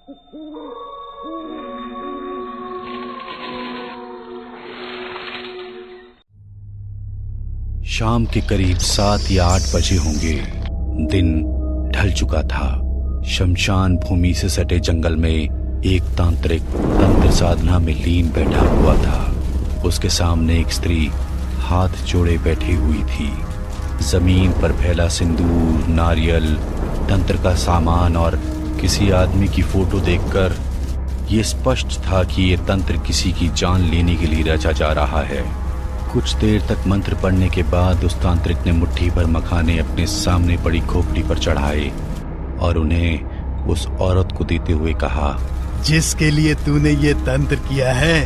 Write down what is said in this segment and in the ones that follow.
शाम के करीब 7 या 8 बजे होंगे। दिन ढल चुका था। शमशान भूमि से सटे जंगल में एक तांत्रिक तंत्र साधना में लीन बैठा हुआ था। उसके सामने एक स्त्री हाथ जोड़े बैठी हुई थी। जमीन पर फैला सिंदूर, नारियल, तंत्र का सामान और किसी आदमी की फोटो देखकर यह स्पष्ट था कि यह तंत्र किसी की जान लेने के लिए रचा जा रहा है। कुछ देर तक मंत्र पढ़ने के बाद उस तांत्रिक ने मुट्ठी भर मखाने अपने सामने पड़ी खोपड़ी पर चढ़ाए और उन्हें उस औरत को देते हुए कहा, जिसके लिए तूने ये तंत्र किया है,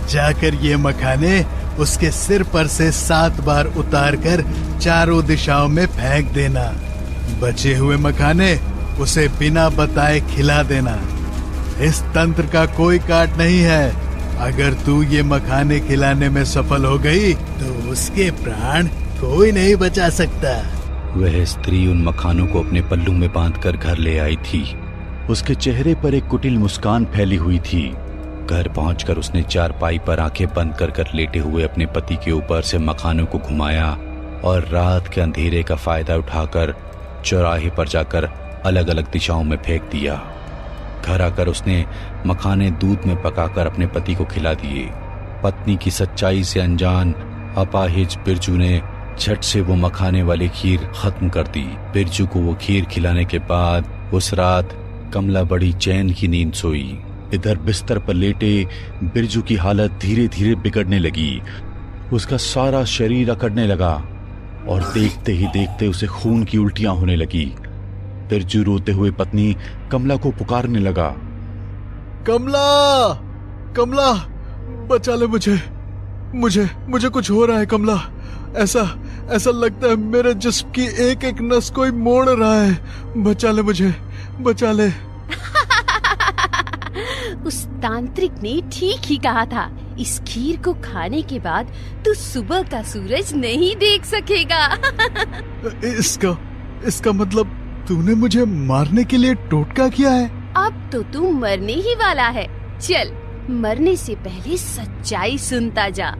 जाकर ये मखाने उसके सिर पर से 7 बार उतारकर चारों दिशाओं में फेंक देना। बचे हुए मखाने उसे बिना बताए खिला देना। इस तंत्र का कोई काट नहीं है। अगर तू ये मखाने खिलाने में सफल हो गई तो उसके प्राण कोई नहीं बचा सकता। वह स्त्री उन मखानों को अपने पल्लू में बांधकर घर ले आई थी। उसके चेहरे पर एक कुटिल मुस्कान फैली हुई थी। घर पहुंचकर उसने चारपाई पर आंखें बंद कर लेटे हुए अपने पति के ऊपर से मखानों को घुमाया और रात के अंधेरे का फायदा उठाकर चौराहे पर जाकर अलग अलग दिशाओं में फेंक दिया। घर आकर उसने मखाने दूध में पकाकर अपने पति को खिला दिए। पत्नी की सच्चाई से अनजान अपाहिज बिरजू ने झट से वो मखाने वाली खीर खत्म कर दी। बिरजू को वो खीर खिलाने के बाद उस रात कमला बड़ी चैन की नींद सोई। इधर बिस्तर पर लेटे बिरजू की हालत धीरे धीरे बिगड़ने लगी। उसका सारा शरीर अकड़ने लगा और देखते ही देखते उसे खून की उल्टियां होने लगी। बिरजू रोते हुए पत्नी कमला को पुकारने लगा, कमला, कमला, बचा ले मुझे, मुझे मुझे कुछ हो रहा है कमला। ऐसा लगता है मेरे जिस्म की एक एक नस कोई मोड़ रहा है। बचा ले मुझे, बचा ले। उस तांत्रिक ने ठीक ही कहा था। इस खीर को खाने के बाद तू सुबह का सूरज नहीं देख सकेगा। इसका मतलब तूने मुझे मारने के लिए टोटका किया है। अब तो तू मरने ही वाला है। चल, मरने से पहले सच्चाई सुनता जा।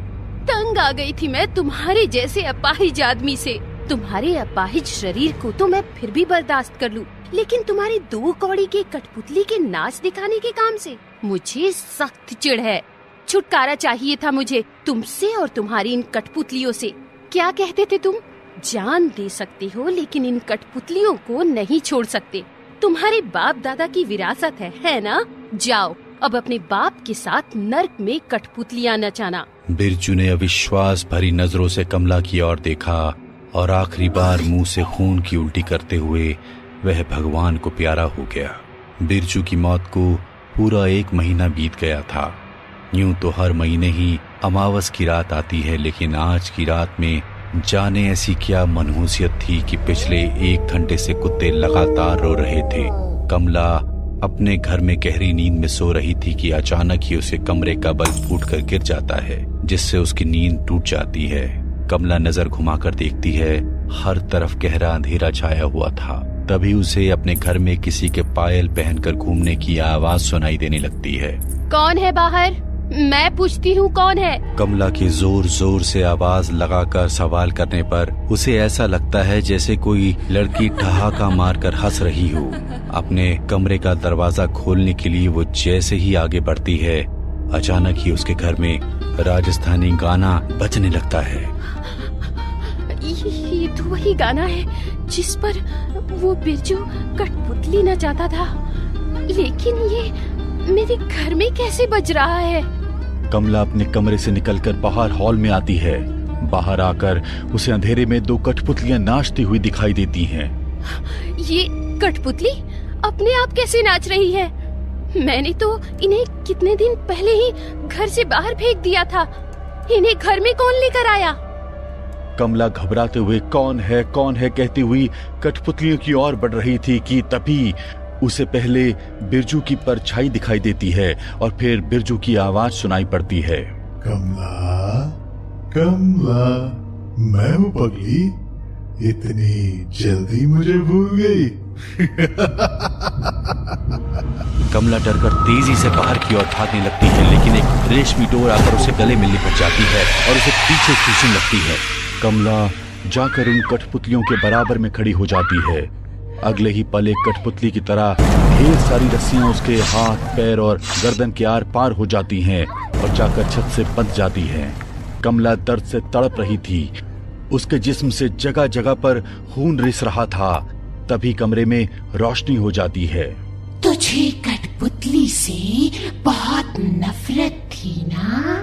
तंग आ गई थी मैं तुम्हारे जैसे अपाहिज आदमी से। तुम्हारे अपाहिज शरीर को तो मैं फिर भी बर्दाश्त कर लूं, लेकिन तुम्हारी 2 कौड़ी के कठपुतली के नाच दिखाने के काम से मुझे सख्त चिढ़ है। छुटकारा चाहिए था मुझे तुमसे और तुम्हारी इन कठपुतलियों से। क्या कहते थे तुम? जान दे सकते हो लेकिन इन कठपुतलियों को नहीं छोड़ सकते। तुम्हारे बाप दादा की विरासत है ना? जाओ अब अपने बाप के साथ नर्क में कठपुतलियां नचाना। बिरजू ने अविश्वास भरी नजरों से कमला की ओर देखा और आखिरी बार मुंह से खून की उल्टी करते हुए वह भगवान को प्यारा हो गया। बिरजू की मौत को पूरा 1 महीना बीत गया था। यूं तो हर महीने ही अमावस की रात आती है, लेकिन आज की रात में जाने ऐसी क्या मनहूसियत थी कि पिछले 1 घंटे से कुत्ते लगातार रो रहे थे। कमला अपने घर में गहरी नींद में सो रही थी कि अचानक ही उसे कमरे का बल्ब फूटकर गिर जाता है, जिससे उसकी नींद टूट जाती है। कमला नजर घुमाकर देखती है, हर तरफ गहरा अंधेरा छाया हुआ था। तभी उसे अपने घर में किसी के पायल पहनकर घूमने की आवाज सुनाई देने लगती है। कौन है बाहर? मैं पूछती हूँ, कौन है? कमला की जोर जोर से आवाज लगाकर सवाल करने पर उसे ऐसा लगता है जैसे कोई लड़की ठहाका मारकर हंस रही हो। अपने कमरे का दरवाजा खोलने के लिए वो जैसे ही आगे बढ़ती है, अचानक ही उसके घर में राजस्थानी गाना बजने लगता है। ये तो वही गाना है जिस पर वो बिरजू कठपुतली नचाता था, लेकिन ये मेरे घर में कैसे बज रहा है? कमला अपने कमरे से निकलकर बाहर हॉल में आती है। बाहर आकर उसे अंधेरे में 2 कठपुतलियां नाचती हुई दिखाई देती हैं। ये कठपुतली अपने आप कैसे नाच रही है? मैंने तो इन्हें कितने दिन पहले ही घर से बाहर फेंक दिया था। इन्हें घर में कौन लेकर आया? कमला घबराते हुए कौन है कहती हुई कठपुतलियों की ओर बढ़ रही थी कि तभी उसे पहले बिरजू की परछाई दिखाई देती है और फिर बिरजू की आवाज सुनाई पड़ती है। कमला, कमला, मैं हूँ पगली, इतनी जल्दी मुझे भूल गई? कमला डरकर तेजी से बाहर की ओर भागने लगती है, लेकिन एक रेशमी डोर आकर उसे गले में लिपट जाती है और उसे पीछे खींचने लगती है। कमला जाकर उन कठपुतलियों के बराबर में खड़ी हो जाती है। अगले ही पल एक कठपुतली की तरह ढेर सारी रस्सियां उसके हाथ, पैर और गर्दन के आर पार हो जाती हैं और जाकर छत से बंध जाती हैं। कमला दर्द से तड़प रही थी। उसके जिस्म से जगह जगह पर खून रिस रहा था। तभी कमरे में रोशनी हो जाती है। तुझे कठपुतली से बहुत नफरत थी ना?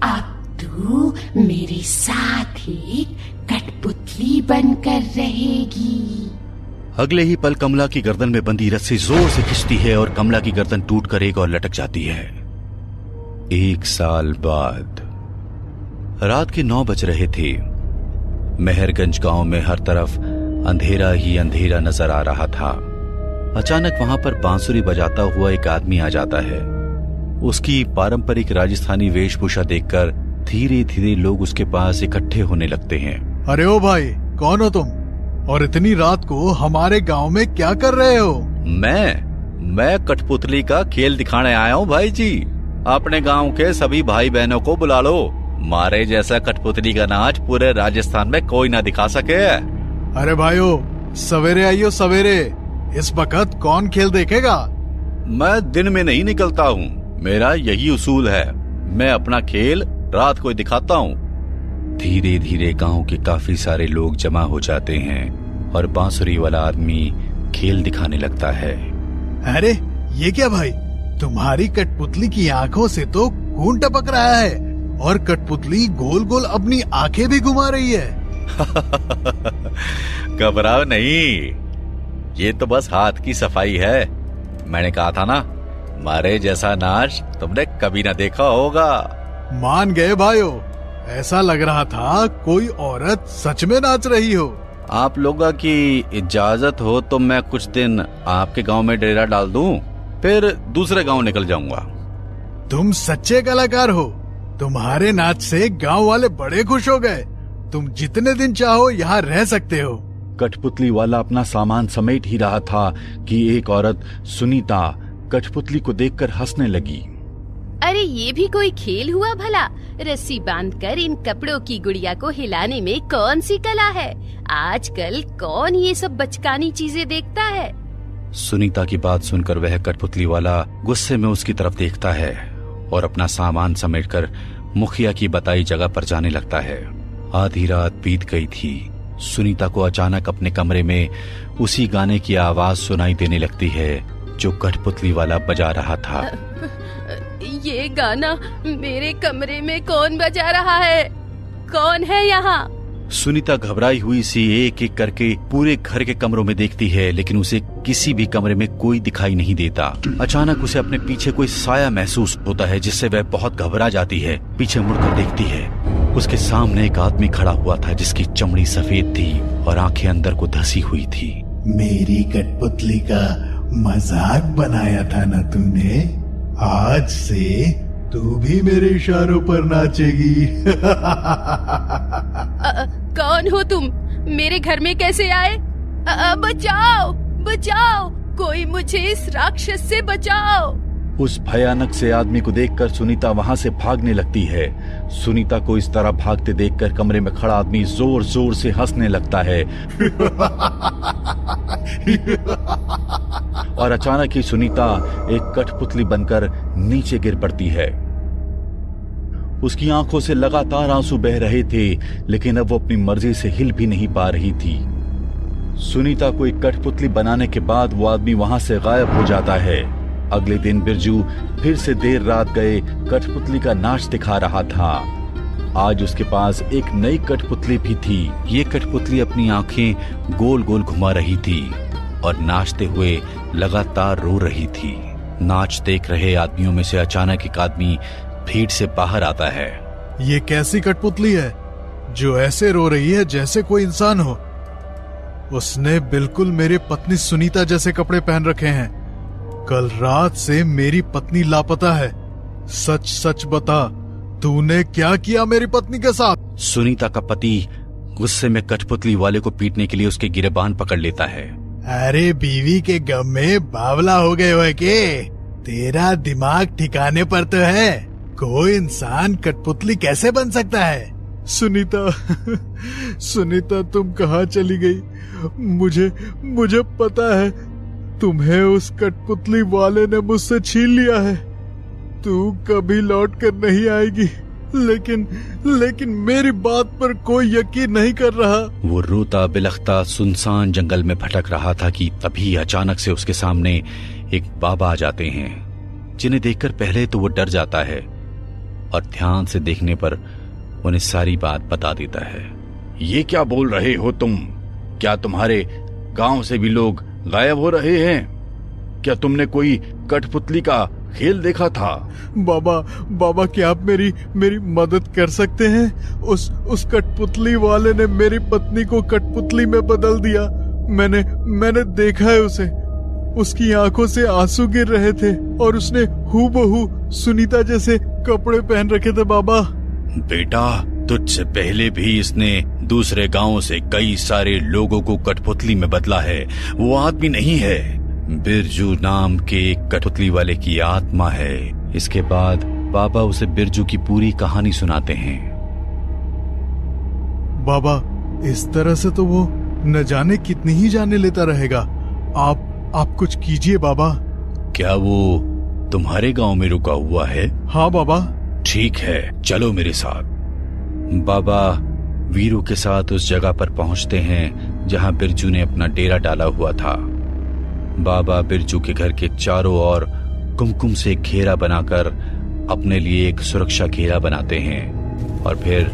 अब तू मेरे साथ ही कठपुतली बनकर रहेगी। अगले ही पल कमला की गर्दन में बंधी रस्सी जोर से खिंचती है और कमला की गर्दन टूटकर एक और लटक जाती है। 1 साल बाद रात के 9 बज रहे थे। मेहरगंज गांव में हर तरफ अंधेरा ही अंधेरा नजर आ रहा था। अचानक वहां पर बांसुरी बजाता हुआ एक आदमी आ जाता है। उसकी पारंपरिक राजस्थानी वेशभूषा देखकर धीरे धीरे लोग उसके पास इकट्ठे होने लगते हैं। अरे ओ भाई, कौन हो तुम और इतनी रात को हमारे गांव में क्या कर रहे हो? मैं कठपुतली का खेल दिखाने आया हूँ भाई जी। अपने गांव के सभी भाई बहनों को बुला लो। मारे जैसा कठपुतली का नाच पूरे राजस्थान में कोई ना दिखा सके। अरे भाइयों, सवेरे आइयो सवेरे। इस वक्त कौन खेल देखेगा? मैं दिन में नहीं निकलता हूँ, मेरा यही उसूल है। मैं अपना खेल रात को दिखाता हूँ। धीरे धीरे गांव के काफी सारे लोग जमा हो जाते हैं और बांसुरी वाला आदमी खेल दिखाने लगता है। अरे ये क्या भाई, तुम्हारी कठपुतली की आंखों से तो खून टपक रहा है और कठपुतली गोल गोल अपनी आंखें भी घुमा रही है। घबराओ नहीं, ये तो बस हाथ की सफाई है। मैंने कहा था ना, मारे जैसा नाच तुमने कभी ना देखा होगा। मान गए भाइयों, ऐसा लग रहा था कोई औरत सच में नाच रही हो। आप लोगों की इजाजत हो तो मैं कुछ दिन आपके गांव में डेरा डाल दूं, फिर दूसरे गांव निकल जाऊंगा। तुम सच्चे कलाकार हो। तुम्हारे नाच से गांव वाले बड़े खुश हो गए। तुम जितने दिन चाहो यहाँ रह सकते हो। कठपुतली वाला अपना सामान समेट ही रहा था कि एक औरत सुनीता कठपुतली को देखकर हंसने लगी। अरे ये भी कोई खेल हुआ भला? रस्सी बांधकर इन कपड़ों की गुड़िया को हिलाने में कौन सी कला है? आजकल कौन ये सब बचकानी चीजें देखता है? सुनीता की बात सुनकर वह कठपुतली वाला गुस्से में उसकी तरफ देखता है और अपना सामान समेटकर मुखिया की बताई जगह पर जाने लगता है। आधी रात बीत गई थी। सुनीता को अचानक अपने कमरे में उसी गाने की आवाज सुनाई देने लगती है जो कठपुतली वाला बजा रहा था। ये गाना मेरे कमरे में कौन बजा रहा है? कौन है यहाँ? सुनीता घबराई हुई सी एक एक करके पूरे घर के कमरों में देखती है, लेकिन उसे किसी भी कमरे में कोई दिखाई नहीं देता। अचानक उसे अपने पीछे कोई साया महसूस होता है, जिससे वह बहुत घबरा जाती है। पीछे मुड़कर देखती है, उसके सामने एक आदमी खड़ा हुआ था जिसकी चमड़ी सफेद थी और आंखें अंदर को धसी हुई थी। मेरी कठपुतली का मजाक बनाया था ना तूने? आज से तू भी मेरे इशारों पर नाचेगी। कौन हो तुम? मेरे घर में कैसे आए? बचाओ बचाओ, कोई मुझे इस राक्षस से बचाओ। उस भयानक से आदमी को देखकर सुनीता वहां से भागने लगती है। सुनीता को इस तरह भागते देखकर कमरे में खड़ा आदमी जोर जोर से हंसने लगता है। और अचानक ही सुनीता एक कठपुतली बनकर नीचे गिर पड़ती है। उसकी आंखों से लगातार आंसू बह रहे थे, लेकिन अब वो अपनी मर्जी से हिल भी नहीं पा रही थी। सुनीता को एक कठपुतली बनाने के बाद वो आदमी वहां से गायब हो जाता है। अगले दिन बिरजू फिर से देर रात गए कठपुतली का नाच दिखा रहा था। आज उसके पास एक नई कठपुतली भी थी। ये कठपुतली अपनी आंखें गोल गोल घुमा रही थी और नाचते हुए लगातार रो रही थी। नाच देख रहे आदमियों में से अचानक एक आदमी भीड़ से बाहर आता है। ये कैसी कठपुतली है जो ऐसे रो रही है जैसे कोई इंसान हो? उसने बिल्कुल मेरे पत्नी सुनीता जैसे कपड़े पहन रखे हैं। कल रात से मेरी पत्नी लापता है। सच सच बता, तूने क्या किया मेरी पत्नी के साथ? सुनीता का पति गुस्से में कठपुतली वाले को पीटने के लिए उसके गिरेबान पकड़ लेता है। अरे बीवी के गम में बावला हो गए हो के? तेरा दिमाग ठिकाने पर तो है। कोई इंसान कठपुतली कैसे बन सकता है? सुनीता, सुनीता तुम कहाँ चली गई? मुझे पता है तुम्हें उस कठपुतली वाले ने मुझसे छीन लिया है। तू कभी लौट कर नहीं आएगी, लेकिन मेरी बात पर कोई यकीन नहीं कर रहा। वो रोता बिलखता सुनसान जंगल में भटक रहा था कि तभी अचानक से उसके सामने एक बाबा आ जाते हैं, जिन्हें देखकर पहले तो वो डर जाता है और ध्यान से देखने पर उन्हें सारी बात बता देता है। ये क्या बोल रहे हो तुम? क्या तुम्हारे गांव से भी लोग गायब हो रहे हैं? क्या तुमने कोई कठपुतली का खेल देखा था? बाबा क्या आप मेरी मदद कर सकते हैं? उस कठपुतली वाले ने मेरी पत्नी को कठपुतली में बदल दिया। मैंने देखा है उसे। उसकी आंखों से आंसू गिर रहे थे और उसने हूबहू सुनीता जैसे कपड़े पहन रखे थे। बाबा बेटा, तुझसे पहले भी इसने दूसरे गांवों से कई सारे लोगों को कठपुतली में बदला है। वो आदमी नहीं है, बिरजू नाम के एक कठपुतली वाले की आत्मा है। इसके बाद बाबा उसे बिरजू की पूरी कहानी सुनाते हैं। बाबा, इस तरह से तो वो न जाने कितनी ही जाने लेता रहेगा। आप कुछ कीजिए बाबा। क्या वो तुम्हारे गांव में रुका हुआ है? हाँ बाबा। ठीक है, चलो मेरे साथ। बाबा वीरू के साथ उस जगह पर पहुंचते हैं जहां बिरजू ने अपना डेरा डाला हुआ था। बाबा बिरजू के घर के चारों ओर कुमकुम से घेरा बनाकर अपने लिए एक सुरक्षा घेरा बनाते हैं और फिर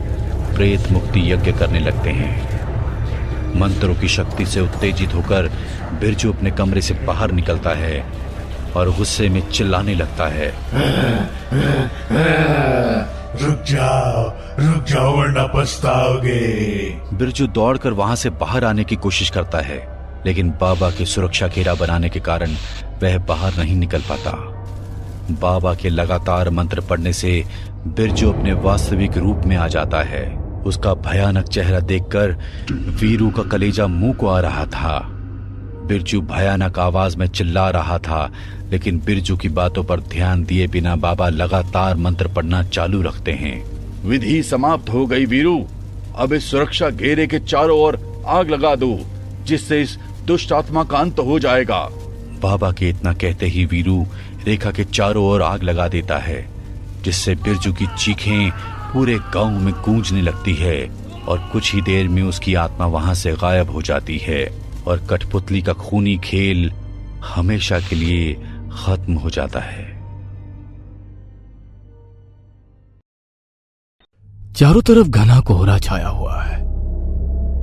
प्रेत मुक्ति यज्ञ करने लगते हैं। मंत्रों की शक्ति से उत्तेजित होकर बिरजू अपने कमरे से बाहर निकलता है और गुस्से में चिल्लाने लगता है, रुक जाओ वरना पछताओगे। बिरजू दौड़कर वहां से बाहर आने की कोशिश करता है, लेकिन बाबा के सुरक्षा घेरा बनाने के कारण वह बाहर नहीं निकल पाता। बाबा के लगातार मंत्र पढ़ने से बिरजू अपने वास्तविक रूप में आ जाता है। उसका भयानक चेहरा देखकर वीरू का कलेजा मुंह को आ रहा था। बिरजू भयानक आवाज में चिल्ला रहा था, लेकिन बिरजू की बातों पर ध्यान दिए बिना बाबा लगातार मंत्र पढ़ना चालू रखते हैं। विधि समाप्त हो गई वीरू, अब इस सुरक्षा घेरे के चारों ओर आग लगा दो, जिससे इस दुष्ट आत्मा का अंत हो जाएगा। बाबा के इतना कहते ही वीरू रेखा के चारों ओर आग लगा देता है, जिससे बिरजू की चीखें पूरे गांव में गूंजने लगती है और कुछ ही देर में उसकी आत्मा वहां से गायब हो जाती है और कठपुतली का खूनी खेल हमेशा के लिए खत्म हो जाता है। चारों तरफ घना कोहरा छाया हुआ है।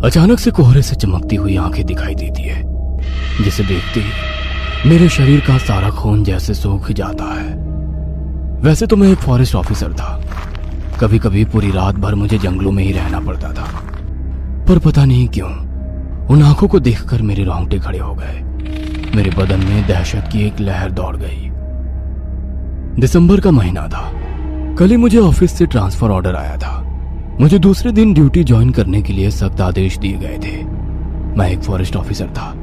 अचानक से कोहरे से चमकती हुई आंखें दिखाई देती है, जिसे देखते ही मेरे शरीर का सारा खून जैसे सूख जाता है। वैसे तो मैं एक फॉरेस्ट ऑफिसर था। कभी कभी पूरी रात भर मुझे जंगलों में ही रहना पड़ता था, पर पता नहीं क्यों उन आंखों को देखकर मेरे रोंगटे खड़े हो गए। मेरे बदन में दहशत की एक लहर दौड़ गई। दिसंबर का महीना था। कल ही मुझे ऑफिस से ट्रांसफर ऑर्डर आया था। मुझे दूसरे दिन ड्यूटी ज्वाइन करने के लिए सख्त आदेश दिए गए थे। मैं एक फॉरेस्ट ऑफिसर था।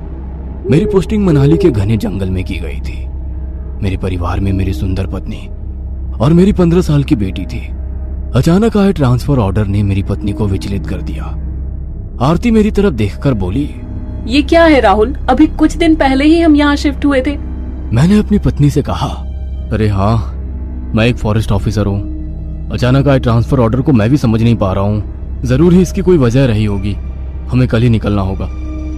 मेरी पोस्टिंग मनाली के घने जंगल में की गई थी। मेरे परिवार में मेरी सुंदर पत्नी और मेरी 15 साल की बेटी थी। अचानक आए ट्रांसफर ऑर्डर ने मेरी पत्नी को विचलित कर दिया। आरती मेरी तरफ देखकर बोली, ये क्या है राहुल? अभी कुछ दिन पहले ही हम यहाँ शिफ्ट हुए थे। मैंने अपनी पत्नी से कहा, अरे हाँ, मैं एक फॉरेस्ट ऑफिसर हूँ। अचानक आए ट्रांसफर ऑर्डर को मैं भी समझ नहीं पा रहा हूँ। जरूर ही इसकी कोई वजह रही होगी। हमें कल ही निकलना होगा।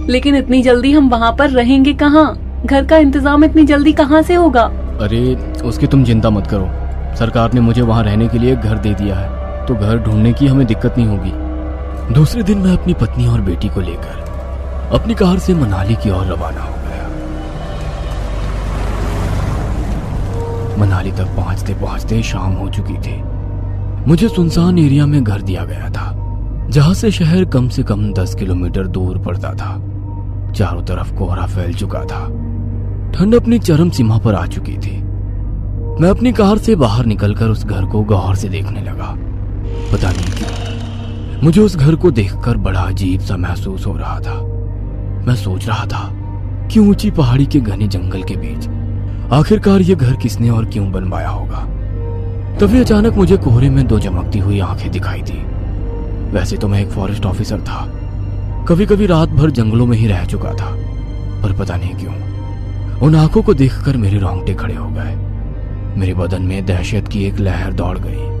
लेकिन इतनी जल्दी हम वहाँ पर रहेंगे कहाँ? घर का इंतजाम इतनी जल्दी कहाँ से होगा? अरे उसकी तुम चिंता मत करो। सरकार ने मुझे वहाँ रहने के लिए एक घर दे दिया है, तो घर ढूंढने की हमें दिक्कत नहीं होगी। दूसरे दिन मैं अपनी पत्नी और बेटी को लेकर अपनी कार से मनाली की ओर रवाना हो गया। मनाली तक पहुंचते पहुंचते शाम हो चुकी थी। मुझे सुनसान एरिया में घर दिया गया था, जहां से शहर कम से कम 10 किलोमीटर दूर पड़ता था। चारों तरफ कोहरा फैल चुका था। ठंड अपनी चरम सीमा पर आ चुकी थी। मैं अपनी कार से बाहर निकलकर उस घर को गौर से देखने लगा। पता नहीं क्यों मुझे उस घर को देखकर बड़ा अजीब सा महसूस हो रहा था। मैं सोच रहा था कि ऊंची पहाड़ी के घने जंगल के बीच आखिरकार ये घर किसने और क्यों बनवाया होगा। तभी अचानक मुझे कोहरे में दो चमकती हुई आंखें दिखाई दी। वैसे तो मैं एक फॉरेस्ट ऑफिसर था, कभी कभी रात भर जंगलों में ही रह चुका था, पर पता नहीं क्यों उन आंखों को देखकर मेरे रोंगटे खड़े हो गए। मेरे बदन में दहशत की एक लहर दौड़ गई।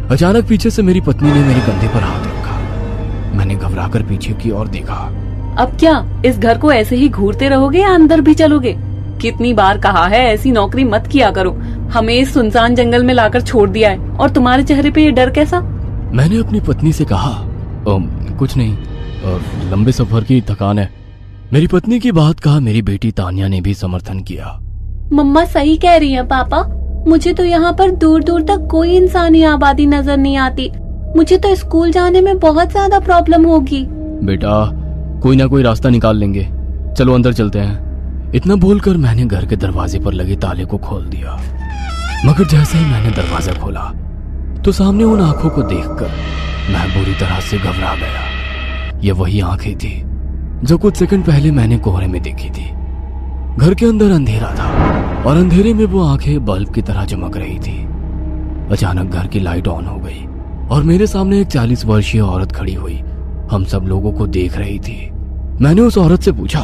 अचानक पीछे से मेरी पत्नी ने मेरे कंधे पर हाथ रखा। मैंने घबराकर पीछे की ओर देखा। अब क्या इस घर को ऐसे ही घूरते रहोगे या अंदर भी चलोगे? कितनी बार कहा है ऐसी नौकरी मत किया करो। हमें इस सुनसान जंगल में लाकर छोड़ दिया है और तुम्हारे चेहरे पे ये डर कैसा? मैंने अपनी पत्नी से कहा, कुछ नहीं, लंबे सफर की थकान है। मेरी पत्नी की बात कहा मेरी बेटी तानिया ने भी समर्थन किया। मम्मा सही कह रही है पापा, मुझे तो यहाँ पर दूर दूर तक कोई इंसानी आबादी नजर नहीं आती। मुझे तो स्कूल जाने में बहुत ज्यादा प्रॉब्लम होगी। बेटा कोई ना कोई रास्ता निकाल लेंगे, चलो अंदर चलते हैं। इतना बोलकर मैंने घर के दरवाजे पर लगे ताले को खोल दिया। मगर जैसे ही मैंने दरवाजा खोला तो सामने उन आंखों को देखकर मैं बुरी तरह से घबरा गया। ये वही आंखें थी जो कुछ सेकंड पहले मैंने कोहरे में देखी थी। घर के अंदर अंधेरा था और अंधेरे में वो आंखें बल्ब की तरह चमक रही थी। अचानक घर की लाइट ऑन हो गई और मेरे सामने एक 40 वर्षीय औरत खड़ी हुई हम सब लोगों को देख रही थी। मैंने उस औरत से पूछा,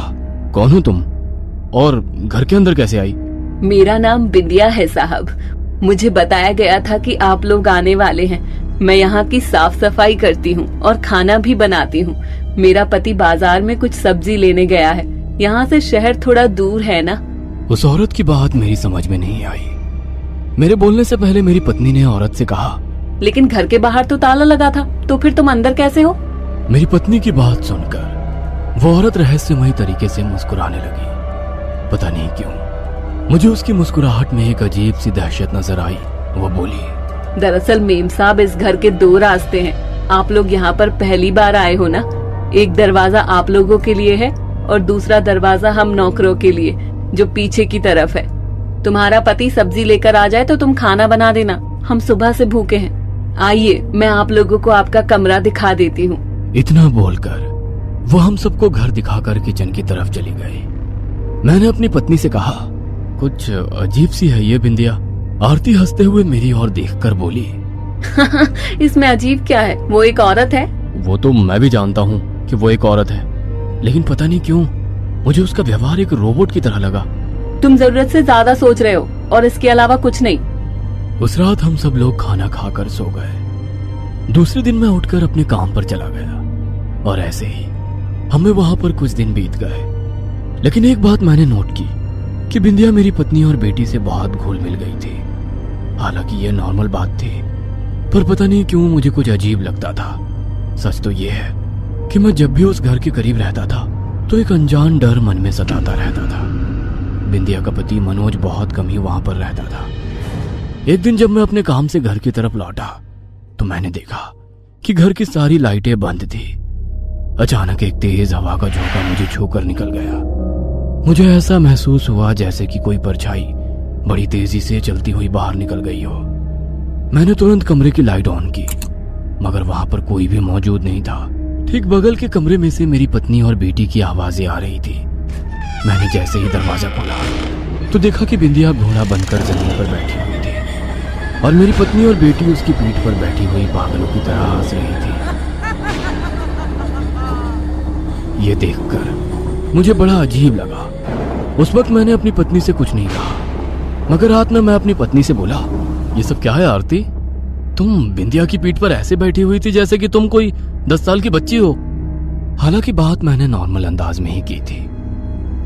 कौन हो तुम और घर के अंदर कैसे आई? मेरा नाम बिंदिया है साहब। मुझे बताया गया था कि आप लोग आने वाले हैं। मैं यहाँ की साफ सफाई करती हूँ और खाना भी बनाती हूँ। मेरा पति बाजार में कुछ सब्जी लेने गया है। यहाँ से शहर थोड़ा दूर है ना। उस औरत की बात मेरी समझ में नहीं आई। मेरे बोलने से पहले मेरी पत्नी ने औरत से कहा, लेकिन घर के बाहर तो ताला लगा था, तो फिर तुम अंदर कैसे हो? मेरी पत्नी की बात सुनकर वो औरत रहस्यमयी तरीके से मुस्कुराने लगी। पता नहीं क्यों मुझे उसकी मुस्कुराहट में एक अजीब सी दहशत नजर आई। वो बोली, दरअसल मेम साहब इस घर के 2 रास्ते हैं। आप लोग यहाँ पर पहली बार आए हो ना। एक दरवाजा आप लोगों के लिए है और दूसरा दरवाजा हम नौकरों के लिए, जो पीछे की तरफ है। तुम्हारा पति सब्जी लेकर आ जाए तो तुम खाना बना देना। हम सुबह से भूखे हैं। आइए मैं आप लोगों को आपका कमरा दिखा देती हूँ। इतना बोलकर वो हम सबको घर दिखाकर किचन की तरफ चली गई। मैंने अपनी पत्नी से कहा, कुछ अजीब सी है ये बिंदिया। आरती हंसते हुए मेरी ओर देखकर बोली, इसमें अजीब क्या है? वो एक औरत है। वो तो मैं भी जानता हूँ कि वो एक औरत है, लेकिन पता नहीं क्यों मुझे उसका व्यवहार एक रोबोट की तरह लगा। तुम जरूरत से ज्यादा सोच रहे हो और इसके अलावा कुछ नहीं। उस रात हम सब लोग खाना खाकर सो गए। दूसरे दिन मैं उठकर अपने काम पर चला गया और ऐसे ही हमें वहां पर कुछ दिन बीत गए। लेकिन एक बात मैंने नोट की कि बिंदिया मेरी पत्नी और बेटी से बहुत घुल मिल गई थी। हालांकि यह नॉर्मल बात थी, पर पता नहीं क्यों मुझे कुछ अजीब लगता था। सच तो यह है कि मैं जब भी उस घर के करीब रहता था तो एक अनजान डर मन में सताता रहता था। बिंदिया का पति मनोज बहुत कम ही वहां पर रहता था। एक दिन जब मैं अपने काम से घर की तरफ लौटा तो मैंने देखा कि घर की सारी लाइटें बंद थी। अचानक एक तेज हवा का झोंका मुझे छूकर निकल गया। मुझे ऐसा महसूस हुआ जैसे कि कोई परछाई बड़ी तेजी से चलती हुई बाहर निकल गई हो। मैंने तुरंत कमरे की लाइट ऑन की, मगर वहां पर कोई भी मौजूद नहीं था। ठीक बगल के कमरे में से मेरी पत्नी और बेटी की आवाजें आ रही थी। मैंने जैसे ही दरवाजा खोला तो देखा कि बिंदिया घोड़ा बनकर जमीन पर बैठी हुई थी और मेरी पत्नी और बेटी उसकी पीठ पर बैठी हुई पागलों की तरह हंस रही थी। ये देखकर मुझे बड़ा अजीब लगा। उस वक्त मैंने अपनी पत्नी से कुछ नहीं कहा, मगर रात में मैं अपनी पत्नी से बोला, ये सब क्या है आरती? तुम बिंदिया की पीठ पर ऐसे बैठी हुई थी जैसे कि तुम कोई 10 साल की बच्ची हो। हालांकि बात मैंने नॉर्मल अंदाज में ही की थी,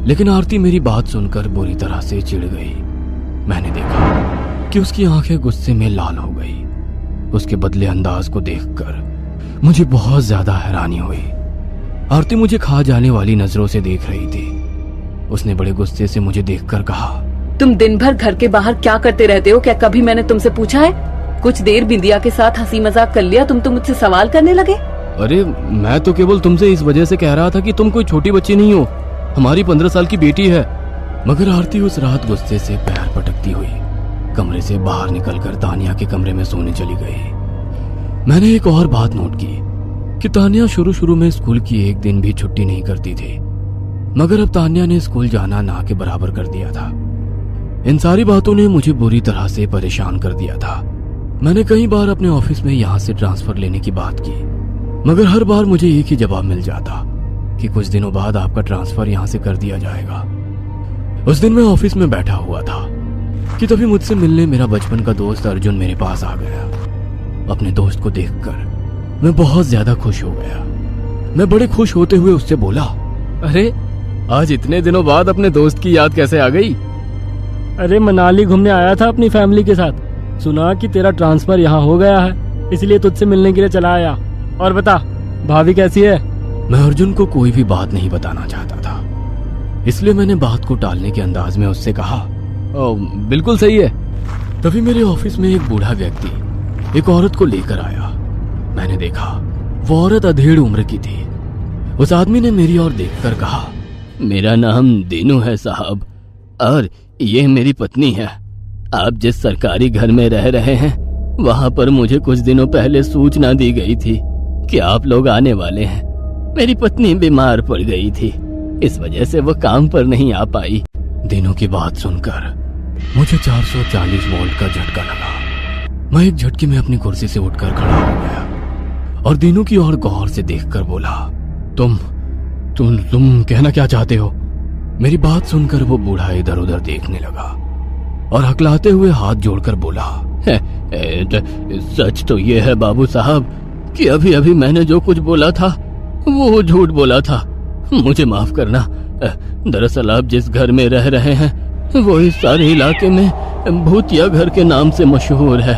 लेकिन आरती मेरी बात सुनकर बुरी तरह से चिढ़ गई। मैंने देखा कि उसकी आंखें गुस्से में लाल हो गई। उसके बदले अंदाज को देखकर मुझे बहुत ज्यादा हैरानी हुई। आरती मुझे खा जाने वाली नजरों से देख रही थी। उसने बड़े गुस्से से मुझे देखकर कहा, तुम दिन भर घर के बाहर क्या करते रहते हो? क्या कभी मैंने तुमसे पूछा है? कुछ देर बिंदिया के साथ हंसी मजाक कर लिया, तुम तो मुझसे सवाल करने लगे। अरे मैं तो केवल तुमसे इस वजह से कह रहा था कि तुम कोई छोटी बच्ची नहीं हो, हमारी 15 साल की बेटी है। मगर आरती उस रात गुस्से से पैर पटकती हुई कमरे से बाहर निकलकर तानिया के कमरे में सोने चली गई। मैंने एक और बात नोट की कि तानिया शुरू में स्कूल की एक दिन भी छुट्टी नहीं करती थी। मगर अब तान्या ने स्कूल जाना ना के बराबर कर दिया था। इन सारी बातों ने मुझे बुरी तरह से परेशान कर दिया था। मैंने कई बार अपने ऑफिस में यहाँ से ट्रांसफर लेने की बात की, मगर हर बार मुझे एक ही जवाब मिल जाता कि कुछ दिनों बाद आपका ट्रांसफर यहाँ से कर दिया जाएगा। उस दिन मैं ऑफिस में बैठा हुआ था कि तभी मुझसे मिलने मेरा बचपन का दोस्त अर्जुन मेरे पास आ गया। अपने दोस्त को देखकर मैं बहुत ज्यादा खुश हो गया। मैं बड़े खुश होते हुए उससे बोला, अरे आज इतने दिनों बाद अपने दोस्त की याद कैसे आ गई? अरे मनाली घूमने आया था अपनी फैमिली के साथ, सुना कि तेरा ट्रांसफर यहाँ हो गया है, इसलिए तुझसे मिलने के लिए चला आया। और बता, भाभी कैसी है? मैं अर्जुन को कोई भी बात नहीं बताना चाहता था, इसलिए मैंने बात को टालने के अंदाज में उससे कहा, बिल्कुल सही है। तभी मेरे ऑफिस में एक बूढ़ा व्यक्ति एक औरत को लेकर आया। मैंने देखा वो औरत अधेड़ उम्र की थी। उस आदमी ने मेरी ओर देखकर कहा, मेरा नाम दीनू है साहब, और ये मेरी पत्नी है। आप जिस सरकारी घर में रह रहे हैं वहाँ पर मुझे कुछ दिनों पहले सूचना दी गई थी कि आप लोग आने वाले हैं। मेरी पत्नी बीमार पड़ गई थी, इस वजह से वो काम पर नहीं आ पाई। दीनू की बात सुनकर मुझे 440 वोल्ट का झटका लगा। मैं एक झटके में अपनी कुर्सी से उठकर खड़ा हो गया और दीनू की ओर गौर से देखकर बोला, तुम कहना क्या चाहते हो? मेरी बात सुनकर वो बूढ़ा इधर उधर देखने लगा और हकलाते हुए हाथ जोड़कर बोला, सच तो ये है बाबू साहब कि अभी अभी मैंने जो कुछ बोला था वो झूठ बोला था। मुझे माफ करना। दरअसल आप जिस घर में रह रहे हैं वो इस सारे इलाके में भूतिया घर के नाम से मशहूर है।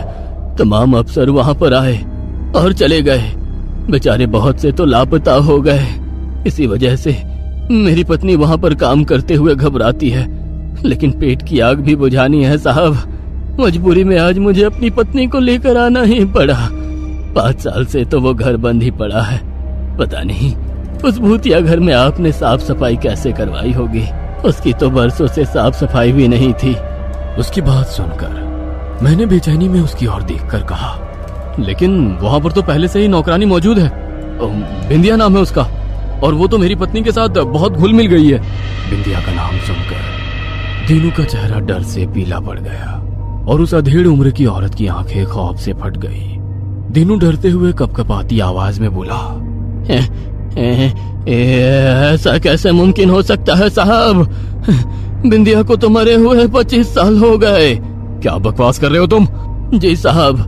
तमाम अफसर वहां पर आए और चले गए, बेचारे बहुत से तो लापता हो गए। इसी वजह से मेरी पत्नी वहां पर काम करते हुए घबराती है, लेकिन पेट की आग भी बुझानी है साहब। मजबूरी में आज मुझे अपनी पत्नी को लेकर आना ही पड़ा। 5 साल से तो वो घर बंद ही पड़ा है। पता नहीं उस भूतिया घर में आपने साफ सफाई कैसे करवाई होगी, उसकी तो बरसों से साफ सफाई भी नहीं थी। उसकी बात सुनकर मैंने बेचैनी में उसकी ओर देखकर कहा, लेकिन वहां पर तो पहले से ही नौकरानी मौजूद है, बिंदिया नाम है उसका, और वो तो मेरी पत्नी के साथ बहुत घुल मिल गई है। बिंदिया का नाम सुनकर दीनू का चेहरा डर से पीला पड़ गया और उस अधेड़ उम्र की औरत की आंखें खौफ से फट गई। दीनू डरते हुए कपकपाती आवाज में बोला, ऐसा कैसे मुमकिन हो सकता है साहब? बिंदिया को तो मरे हुए 25 साल हो गए। क्या बकवास कर रहे हो तुम? जी साहब,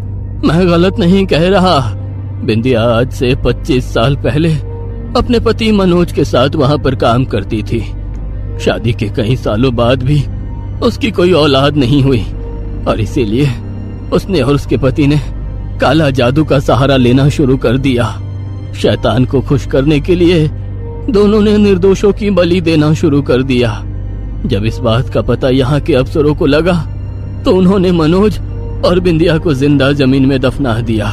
मैं गलत नहीं कह रहा। बिंदिया आज से 25 साल पहले अपने पति मनोज के साथ वहां पर काम करती थी। शादी के कई सालों बाद भी उसकी कोई औलाद नहीं हुई और इसीलिए उसने और उसके पति ने काला जादू का सहारा लेना शुरू कर दिया। शैतान को खुश करने के लिए दोनों ने निर्दोषों की बलि देना शुरू कर दिया। जब इस बात का पता यहाँ के अफसरों को लगा तो उन्होंने मनोज और बिंदिया को जिंदा जमीन में दफना दिया।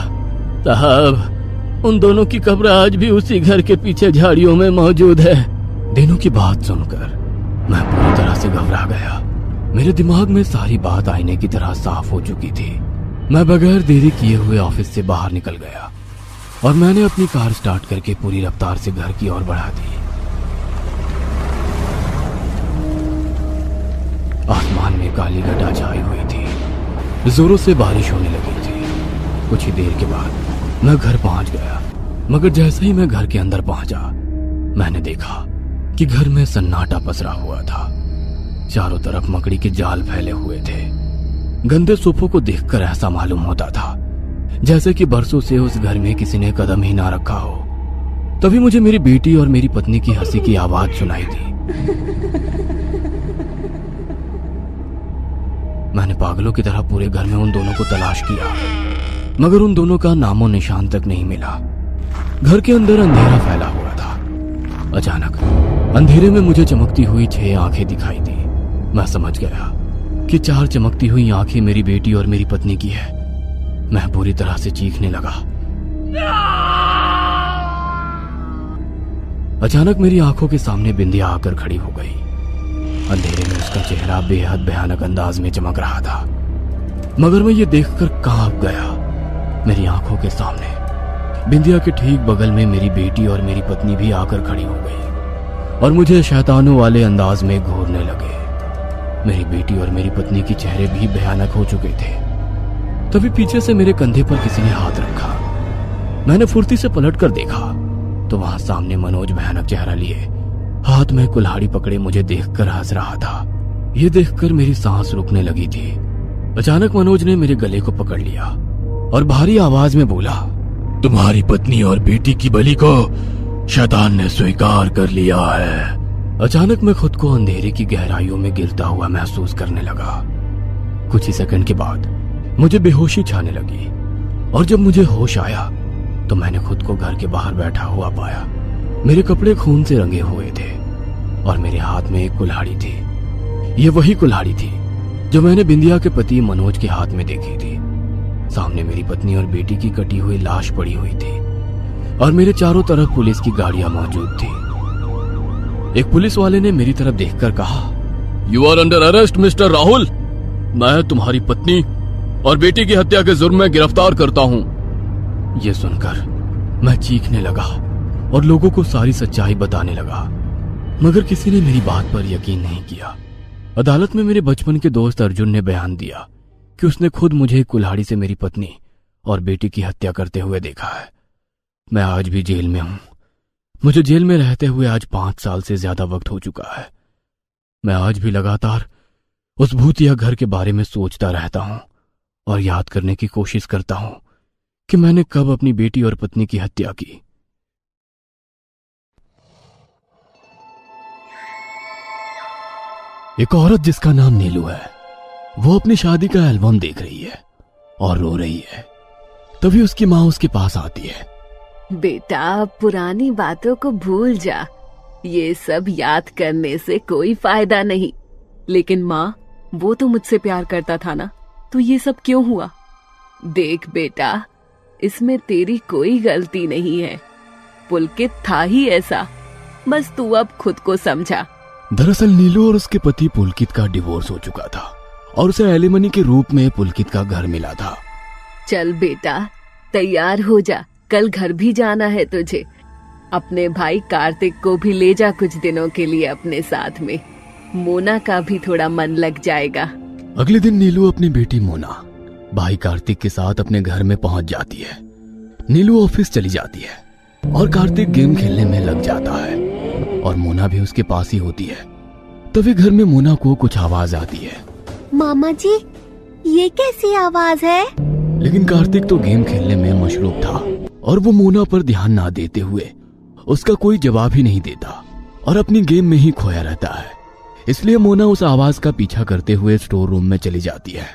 साहब, उन दोनों की कब्र आज भी उसी घर के पीछे झाड़ियों में मौजूद है। दीनू की बात सुनकर मैं पूरी तरह से घबरा गया। मेरे दिमाग में सारी बात आईने की तरह साफ हो चुकी थी। मैं बगैर देरी किए हुए ऑफिस से बाहर निकल गया और मैंने अपनी कार स्टार्ट करके पूरी रफ्तार से घर की ओर बढ़ा दी। आसमान में काली घटा छाई हुई थी, जोरों से बारिश होने लगी थी। कुछ ही देर के बाद मैं घर पहुंच गया, मगर जैसे ही मैं घर के अंदर पहुंचा मैंने देखा कि घर में सन्नाटा पसरा हुआ था। चारों तरफ मकड़ी के जाल फैले हुए थे। गंदे सोफों को देखकर ऐसा मालूम होता था जैसे कि बरसों से उस घर में किसी ने कदम ही ना रखा हो। तभी मुझे मेरी बेटी और मेरी पत्नी की हंसी की आवाज सुनाई दी। मैंने पागलों की तरह पूरे घर में उन दोनों को तलाश किया, मगर उन दोनों का नामो निशान तक नहीं मिला। घर के अंदर अंधेरा फैला हुआ था। अचानक अंधेरे में मुझे चमकती हुई 6 आंखें दिखाई दी। मैं समझ गया कि 4 चमकती हुई आंखें मेरी बेटी और मेरी पत्नी की है। मैं बुरी तरह से चीखने लगा। अचानक मेरी आंखों के सामने बिंदिया आकर खड़ी हो गई। अंधेरे में उसका चेहरा बेहद भयानक अंदाज में चमक रहा था, मगर मैं ये देखकर कांप गया। मेरी आंखों के सामने बिंदिया के ठीक बगल में मेरी बेटी और मेरी पत्नी भी आकर खड़ी हो गई और मुझे शैतानों वाले अंदाज में घूरने लगे। मेरी बेटी और मेरी पत्नी के चेहरे भी भयानक हो चुके थे। तभी पीछे से मेरे कंधे पर किसी ने हाथ रखा। मैंने फुर्ती से पलट कर देखा तो वहां सामने मनोज भयानक चेहरा लिए हाथ में कुल्हाड़ी पकड़े मुझे देखकर हंस रहा था। ये देखकर मेरी सांस रुकने लगी थी। अचानक मनोज ने मेरे गले को पकड़ लिया और भारी आवाज में बोला, तुम्हारी पत्नी और बेटी की बलि को शैतान ने स्वीकार कर लिया है। अचानक मैं खुद को अंधेरे की गहराइयों में गिरता हुआ महसूस करने लगा। कुछ ही सेकंड के बाद मुझे बेहोशी छाने लगी और जब मुझे होश आया तो मैंने खुद को घर के बाहर बैठा हुआ पाया। मेरे कपड़े खून से रंगे हुए थे और मेरे हाथ में एक कुल्हाड़ी थी। ये वही कुल्हाड़ी थी जो मैंने बिंदिया के पति मनोज के हाथ में देखी थी। सामने मेरी पत्नी और बेटी की कटी हुई लाश पड़ी हुई थी और मेरे चारों तरफ पुलिस की गाड़ियां मौजूद थी। एक पुलिस वाले ने मेरी तरफ देखकर कहा, you are under arrest mister Rahul. मैं तुम्हारी पत्नी और बेटी की हत्या के जुर्म में गिरफ्तार करता हूं। यह सुनकर मैं चीखने लगा और लोगों को सारी सच्चाई बताने लगा, मगर किसी ने मेरी बात पर यकीन नहीं किया। अदालत में मेरे बचपन के दोस्त अर्जुन ने बयान दिया कि उसने खुद मुझे कुल्हाड़ी से मेरी पत्नी और बेटी की हत्या करते हुए देखा है। मैं आज भी जेल में हूं। मुझे जेल में रहते हुए आज 5 साल से ज्यादा वक्त हो चुका है। मैं आज भी लगातार उस भूतिया घर के बारे में सोचता रहता हूं और याद करने की कोशिश करता हूं कि मैंने कब अपनी बेटी और पत्नी की हत्या की। एक औरत जिसका नाम नीलू है, वो अपनी शादी का एल्बम देख रही है और रो रही है। तभी उसकी माँ उसके पास आती है। बेटा, पुरानी बातों को भूल जा। ये सब याद करने से कोई फायदा नहीं। लेकिन माँ, वो तो मुझसे प्यार करता था ना, तो ये सब क्यों हुआ? देख बेटा, इसमें तेरी कोई गलती नहीं है। पुलकित था ही ऐसा, बस तू अब खुद को समझा। दरअसल नीलू और उसके पति पुलकित का डिवोर्स हो चुका था और उसे एलिमनी के रूप में पुलकित का घर मिला था। चल बेटा, तैयार हो जा, कल घर भी जाना है तुझे। अपने भाई कार्तिक को भी ले जा कुछ दिनों के लिए अपने साथ में। मोना का भी थोड़ा मन लग जाएगा। अगले दिन नीलू अपनी बेटी मोना भाई कार्तिक के साथ अपने घर में पहुंच जाती है। नीलू ऑफिस चली जाती है और कार्तिक गेम खेलने में लग जाता है और मोना भी उसके पास ही होती है। तभी घर में मोना को कुछ आवाज आती है। मामा जी, ये कैसी आवाज है? लेकिन कार्तिक तो गेम खेलने में मशरूफ था और वो मोना पर ध्यान ना देते हुए उसका कोई जवाब ही नहीं देता और अपनी गेम में ही खोया रहता है। इसलिए मोना उस आवाज का पीछा करते हुए स्टोर रूम में चली जाती है।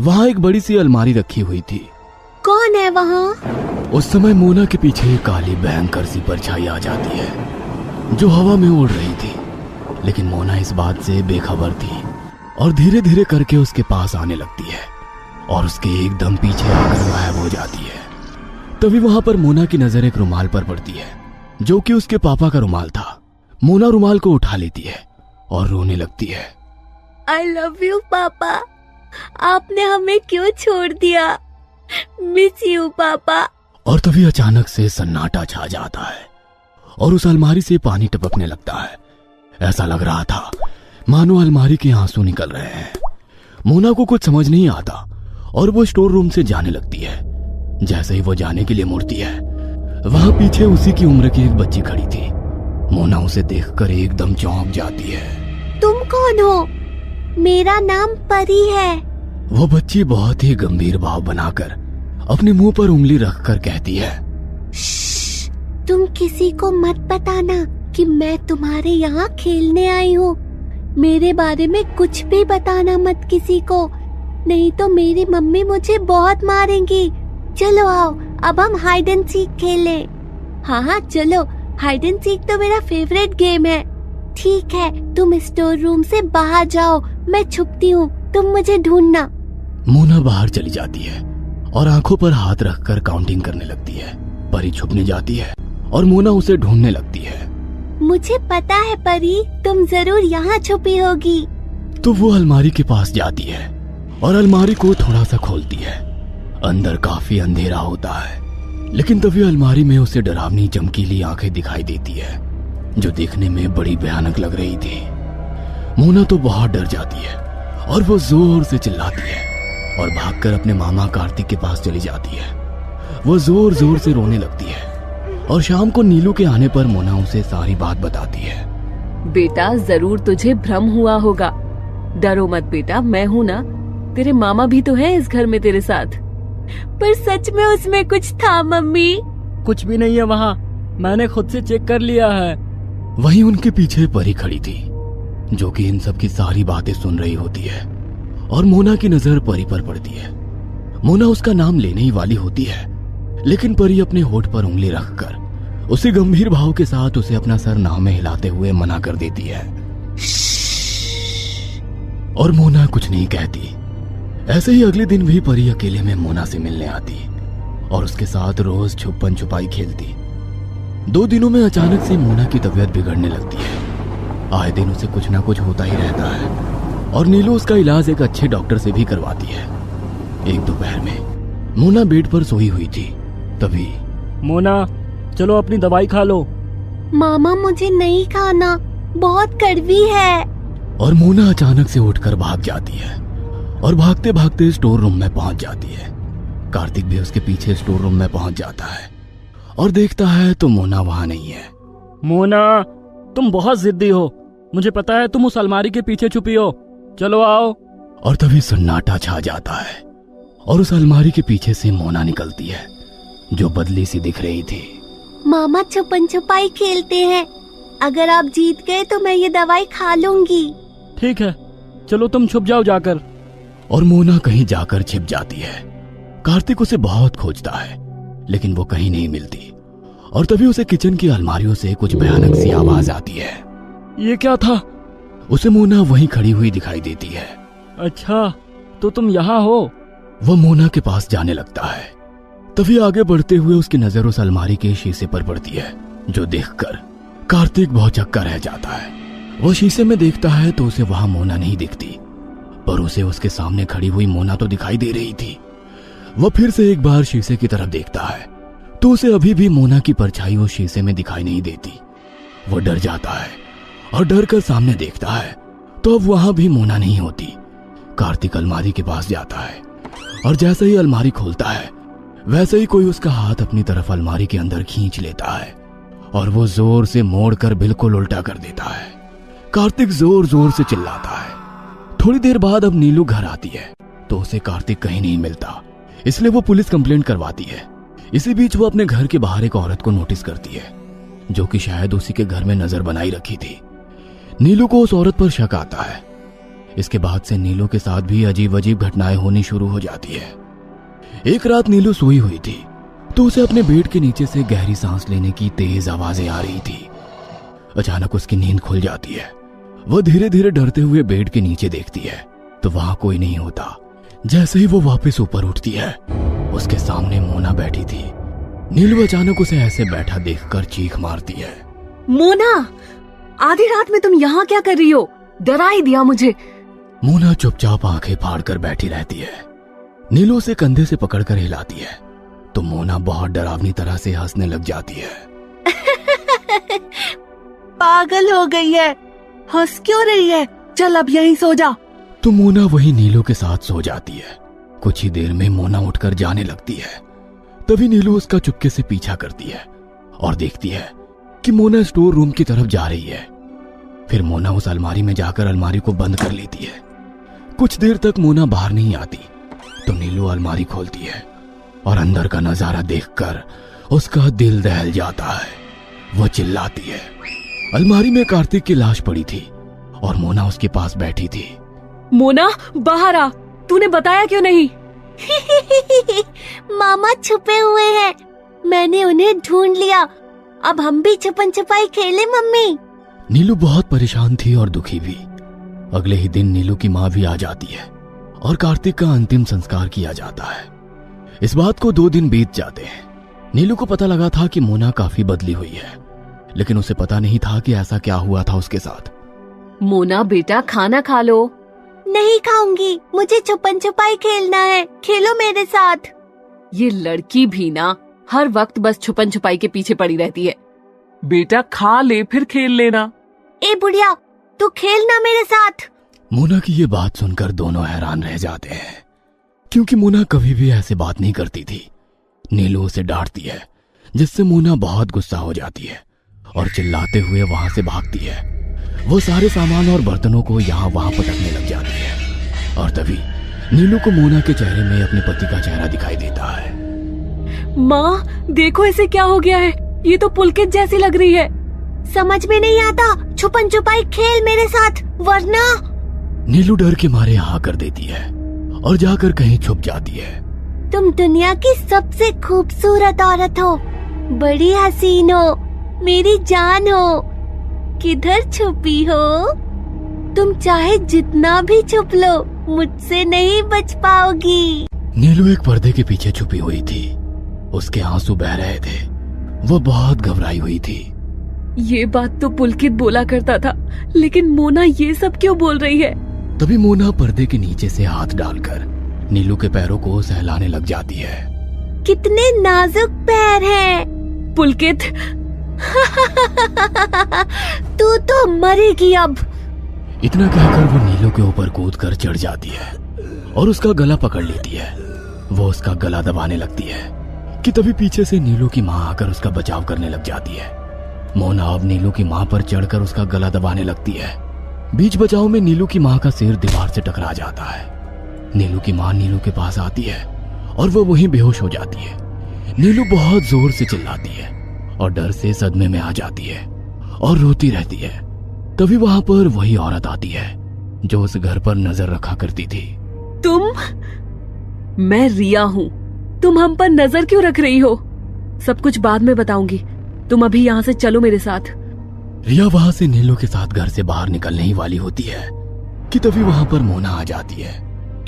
वहाँ एक बड़ी सी अलमारी रखी हुई थी। कौन है वहाँ? उस समय मोना के पीछे एक काली भयंकर सी परछाई आ जाती है जो हवा में उड़ रही थी। लेकिन मोना इस बात से बेखबर थी और धीरे धीरे करके उसके पास आने लगती है और उसके एकदम पीछे आकर गायब हो जाती है। तभी वहां पर मोना की नजर एक रुमाल पर पड़ती है जो कि उसके पापा का रुमाल था। मोना रुमाल को उठा लेती है और रोने लगती है। I love you पापा, आपने हमें क्यों छोड़ दिया? मिस यू पापा। और तभी अचानक से सन्नाटा छा जाता है और उस अलमारी से पानी टपकने लगता है। ऐसा लग रहा था मानो अलमारी के आंसू निकल रहे हैं। मोना को कुछ समझ नहीं आता और वो स्टोर रूम से जाने लगती है। जैसे ही वो जाने के लिए मुड़ती है, वहां पीछे उसी की उम्र की एक बच्ची खड़ी थी। मोना उसे देखकर एकदम चौंक जाती है। तुम कौन हो? मेरा नाम परी है। वो बच्ची बहुत ही गंभीर भाव बनाकर अपने मुंह पर उंगली रखकर कहती है, तुम किसी को मत बताना कि मैं तुम्हारे यहाँ खेलने आई हूँ। मेरे बारे में कुछ भी बताना मत किसी को, नहीं तो मेरी मम्मी मुझे बहुत मारेंगी। चलो आओ, अब हम हाइड एंड सीक खेलें। हाँ चलो, हाइड एंड सीक तो मेरा फेवरेट गेम है। ठीक है, तुम स्टोर रूम से बाहर जाओ, मैं छुपती हूँ, तुम मुझे ढूंढना। मोना बाहर चली जाती है और आंखों पर हाथ रखकर काउंटिंग करने लगती है। परी छुपने जाती है और मोना उसे ढूंढने लगती है। मुझे पता है परी, तुम जरूर यहाँ छुपी होगी। तो वो अलमारी के पास जाती है और अलमारी को थोड़ा सा खोलती है। अंदर काफी अंधेरा होता है, लेकिन तभी अलमारी में उसे डरावनी चमकीली आंखें दिखाई देती है। जो देखने में बड़ी भयानक लग रही थी। मोना तो बहुत डर जाती है और वो जोर से चिल्लाती है और भागकर अपने मामा कार्तिक के पास चली जाती है। वो जोर जोर से रोने लगती है और शाम को नीलू के आने पर मोना उसे सारी बात बताती है। बेटा जरूर तुझे भ्रम हुआ होगा, डरो मत बेटा, मैं हूँ ना, तेरे मामा भी तो हैं इस घर में तेरे साथ। पर सच में उसमें कुछ था मम्मी? कुछ भी नहीं है वहाँ, मैंने खुद से चेक कर लिया है। वहीं उनके पीछे परी खड़ी थी जो कि इन सब की सारी बातें सुन रही होती है और मोना की नजर परी पर पड़ती है। मोना उसका नाम लेने ही वाली होती है, लेकिन परी अपने होठ पर उंगली रखकर उसे गंभीर भाव के साथ उसे अपना सर नाव में हिलाते हुए मना कर देती है और मोना कुछ नहीं कहती। ऐसे ही अगले दिन भी परी अकेले में मोना से मिलने आती और उसके साथ रोज छुपन छुपाई खेलती। 2 दिनों में अचानक से मोना की तबीयत बिगड़ने लगती है। आए दिन उसे कुछ ना कुछ होता ही रहता है और नीलू उसका इलाज एक अच्छे डॉक्टर से भी करवाती है। एक दोपहर में मोना बेड पर सोई हुई थी, तभी मोना चलो अपनी दवाई खा लो। मामा मुझे नहीं खाना, बहुत कड़वी है। और मोना अचानक से उठकर भाग जाती है और भागते भागते स्टोर रूम में पहुंच जाती है। कार्तिक भी उसके पीछे स्टोर रूम में पहुंच जाता है और देखता है तो मोना वहां नहीं है। मोना तुम बहुत जिद्दी हो, मुझे पता है तुम उस अलमारी के पीछे छुपी हो, चलो आओ। और तभी सन्नाटा छा जाता है और उस अलमारी के पीछे से मोना निकलती है जो बदली सी दिख रही थी। मामा छुपन छुपाई खेलते हैं, अगर आप जीत गए तो मैं ये दवाई खा लूंगी। ठीक है चलो तुम छुप जाओ जाकर। और मोना कहीं जाकर छिप जाती है। कार्तिक उसे बहुत खोजता है लेकिन वो कहीं नहीं मिलती और तभी उसे किचन की अलमारियों से कुछ भयानक सी आवाज आती है। ये क्या था? उसे मोना वहीं खड़ी हुई दिखाई देती है। अच्छा तो तुम यहाँ हो? वह मोना के पास जाने लगता है, तभी आगे बढ़ते हुए उसकी नजर उस अलमारी के शीशे पर पड़ती है जो देखकर कार्तिक बहुत चक्का रह जाता है। वो शीशे में देखता है तो उसे वहां मोना नहीं दिखती, पर उसे उसके सामने खड़ी हुई मोना तो दिखाई दे रही थी। वह फिर से एक बार शीशे की तरफ देखता है तो उसे अभी भी मोना की परछाई उस शीशे में दिखाई नहीं देती। वो डर जाता है और डर कर सामने देखता है तो अब वहां भी मोना नहीं होती। कार्तिक अलमारी के पास जाता है और जैसे ही अलमारी खोलता है वैसे ही कोई उसका हाथ अपनी तरफ अलमारी के अंदर खींच लेता है और वो जोर से मोड़कर बिल्कुल उल्टा कर देता है। कार्तिक जोर जोर से चिल्लाता है। थोड़ी देर बाद अब नीलू घर आती है तो उसे कार्तिक कहीं नहीं मिलता, इसलिए वो पुलिस कंप्लेंट करवाती है। इसी बीच वो अपने घर के बाहर एक औरत को नोटिस करती है जो कि शायद उसी के घर में नजर बनाई रखी थी। नीलू को उस औरत पर शक आता है। इसके बाद से नीलू के साथ भी अजीब अजीब घटनाएं होनी शुरू हो जाती है। एक रात नीलू सोई हुई थी तो उसे अपने बेड के नीचे से गहरी सांस लेने की तेज आवाजें आ रही थी। अचानक उसकी नींद खुल जाती है। वह धीरे धीरे डरते हुए बेड के नीचे देखती है तो वहां कोई नहीं होता। जैसे ही वो वापस ऊपर उठती है उसके सामने मोना बैठी थी। नीलू अचानक उसे ऐसे बैठा देखकर चीख मारती है। मोना, आधी रात में तुम यहाँ क्या कर रही हो? डरा ही दिया मुझे। मोना चुपचाप आंखें फाड़कर बैठी रहती है। नीलू उसे कंधे से पकड़कर हिलाती है तो मोना बहुत डरावनी तरह से हंसने लग जाती है। पागल हो गई है, हंस क्यों रही है? चल अब यहीं सो जा। तो मोना वही नीलू के साथ सो जाती है। कुछ ही देर में मोना उठकर जाने लगती है। तभी नीलू उसका चुपके से पीछा करती है और देखती है कि मोना स्टोर रूम की तरफ जा रही है। फिर मोना उस अलमारी में जाकर अलमारी को बंद कर लेती है। कुछ देर तक मोना बाहर नहीं आती तो नीलू अलमारी खोलती है और अंदर का नजारा देखकर उसका दिल दहल जाता है। वो चिल्लाती है। अलमारी में कार्तिक की लाश पड़ी थी और मोना उसके पास बैठी थी। मोना बाहर आ, तूने बताया क्यों नहीं? मामा छुपे हुए हैं, मैंने उन्हें ढूंढ लिया। अब हम भी छुपन छुपाई खेले मम्मी। नीलू बहुत परेशान थी और दुखी भी। अगले ही दिन नीलू की माँ भी आ जाती है और कार्तिक का अंतिम संस्कार किया जाता है। इस बात को 2 दिन बीत जाते हैं। नीलू को पता लगा था कि मोना काफी बदली हुई है, लेकिन उसे पता नहीं था कि ऐसा क्या हुआ था उसके साथ। मोना बेटा खाना खा लो। नहीं खाऊंगी, मुझे छुपन छुपाई खेलना है, खेलो मेरे साथ। ये लड़की भी ना हर वक्त बस छुपन छुपाई के पीछे पड़ी रहती है। बेटा खा ले फिर खेल लेना। ए बुढ़िया, तू खेलना मेरे साथ। मोना की ये बात सुनकर दोनों हैरान रह जाते हैं, क्योंकि मोना कभी भी ऐसे बात नहीं करती थी। नीलू उसे डांटती है, जिससे मोना बहुत गुस्सा हो जाती है और चिल्लाते हुए वहां से भागती है। वो सारे सामान और बर्तनों को यहाँ वहां पटकने लग जाती है और तभी नीलू को मोना के चेहरे में अपने पति का चेहरा दिखाई देता है। माँ देखो इसे क्या हो गया है, ये तो पुलकित जैसी लग रही है। समझ में नहीं आता, छुपन छुपाई खेल मेरे साथ, वरना। नीलू डर के मारे हाँ कर देती है और जाकर कहीं छुप जाती है। तुम दुनिया की सबसे खूबसूरत औरत हो, बड़ी हसीन हो, मेरी जान हो। किधर छुपी हो? तुम चाहे जितना भी छुप लो, मुझसे नहीं बच पाओगी। नीलू एक पर्दे के पीछे छुपी हुई थी। उसके आंसू बह रहे थे। वो बहुत घबराई हुई थी। ये बात तो पुलकित बोला करता था, लेकिन मोना ये सब क्यों बोल रही है? तभी मोना पर्दे के नीचे से हाथ डालकर नीलू के पैरों को सहलाने लग जाती है। कितने नाजुक पैर हैं। पुलकित तू तो मरेगी अब। इतना कहकर वो नीलू के ऊपर कूदकर चढ़ जाती है और उसका गला पकड़ लेती है। वो उसका गला दबाने लगती है कि तभी पीछे से नीलू की माँ आकर उसका बचाव करने लग जाती है। मोना अब नीलू की माँ पर चढ़कर उसका गला दबाने लगती है। बीच बचाव में नीलू की माँ का सिर दीवार से टकरा जाता है। नीलू की माँ नीलू के पास आती है और वो वहीं बेहोश हो जाती है। नीलू बहुत जोर से चिल्लाती है और डर से सदमे में आ जाती है और रोती रहती है। तभी वहां पर वही औरत आती है जो उस घर पर नजर रखा करती थी। तुम? मैं रिया हूँ। तुम हम पर नजर क्यों रख रही हो? सब कुछ बाद में बताऊंगी। तुम अभी यहाँ से चलो मेरे साथ। रिया वहां से नीलू के साथ घर से बाहर निकलने ही वाली होती है कि तभी वहां पर मोना आ जाती है।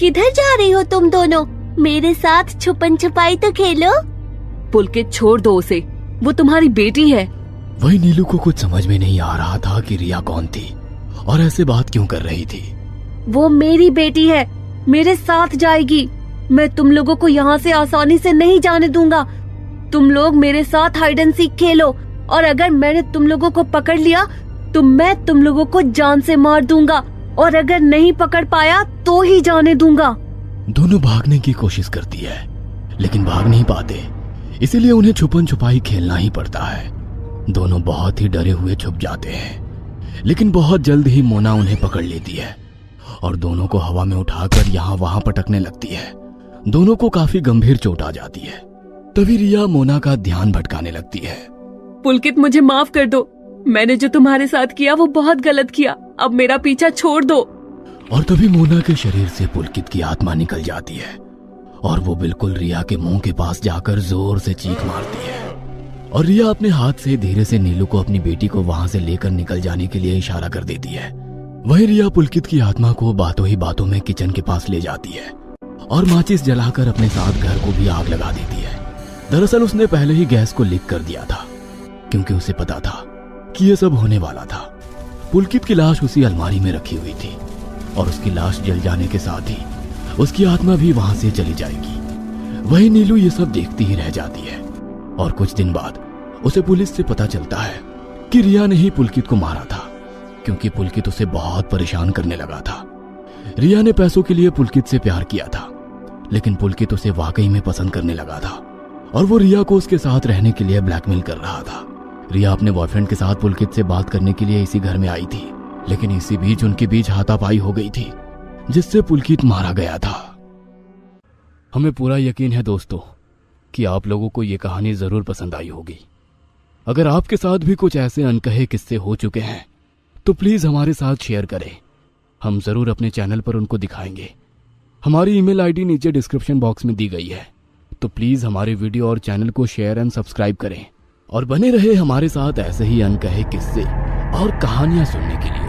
किधर जा रही हो तुम दोनों? मेरे साथ छुपन छुपाई तो खेलो। पुलकित छोड़ दो उसे, वो तुम्हारी बेटी है। वही नीलू को कुछ समझ में नहीं आ रहा था कि रिया कौन थी और ऐसे बात क्यों कर रही थी। वो मेरी बेटी है, मेरे साथ जाएगी। मैं तुम लोगों को यहाँ से आसानी से नहीं जाने दूंगा। तुम लोग मेरे साथ हाइड एंड सीक खेलो और अगर मैंने तुम लोगों को पकड़ लिया तो मैं तुम लोगों को जान से मार दूंगा और अगर नहीं पकड़ पाया तो ही जाने दूंगा। दोनों भागने की कोशिश करती है लेकिन भाग नहीं पाते, इसीलिए उन्हें छुपन छुपाई खेलना ही पड़ता है। दोनों बहुत ही डरे हुए छुप जाते हैं, लेकिन बहुत जल्द ही मोना उन्हें पकड़ लेती है और दोनों को हवा में उठाकर यहाँ वहां पटकने लगती है। दोनों को काफी गंभीर चोट आ जाती है। तभी रिया मोना का ध्यान भटकाने लगती है। पुलकित मुझे माफ कर दो, मैंने जो तुम्हारे साथ किया वो बहुत गलत किया। अब मेरा पीछा छोड़ दो। और तभी मोना के शरीर से पुलकित की आत्मा निकल जाती है और वो बिल्कुल रिया के मुंह के पास जाकर जोर से चीख मारती है और रिया अपने हाथ से धीरे से नीलू को अपनी बेटी को वहां से लेकर निकल जाने के लिए इशारा कर देती है। वही रिया पुलकित की आत्मा को बातों ही बातों में किचन के पास ले जाती है और माचिस जलाकर अपने साथ घर को भी आग लगा देती है। दरअसल उसने पहले ही गैस को लीक कर दिया था, क्योंकि उसे पता था कि यह सब होने वाला था। पुलकित की लाश उसी अलमारी में रखी हुई थी और उसकी लाश जल जाने के साथ ही उसकी आत्मा भी वहां से चली जाएगी। वही नीलू ये सब देखती ही रह जाती है और कुछ दिन बाद उसे पुलिस से पता चलता है कि रिया ने ही पुलकित को मारा था, क्योंकि पुलकित उसे बहुत परेशान करने लगा था। रिया ने पैसों के लिए पुलकित से प्यार किया था, लेकिन पुलकित उसे वाकई में पसंद करने लगा था और वो रिया को उसके साथ रहने के लिए ब्लैकमेल कर रहा था। रिया अपने बॉयफ्रेंड के साथ पुलकित से बात करने के लिए इसी घर में आई थी, लेकिन इसी बीच उनके बीच हाथापाई हो गई थी, जिससे पुलकित मारा गया था। हमें पूरा यकीन है दोस्तों कि आप लोगों को ये कहानी जरूर पसंद आई होगी। अगर आपके साथ भी कुछ ऐसे अनकहे किस्से हो चुके हैं तो प्लीज हमारे साथ शेयर करें। हम जरूर अपने चैनल पर उनको दिखाएंगे। हमारी ईमेल आईडी नीचे डिस्क्रिप्शन बॉक्स में दी गई है, तो प्लीज हमारे वीडियो और चैनल को शेयर एंड सब्सक्राइब करें और बने रहे हमारे साथ ऐसे ही अनकहे किस्से और कहानियां सुनने के लिए।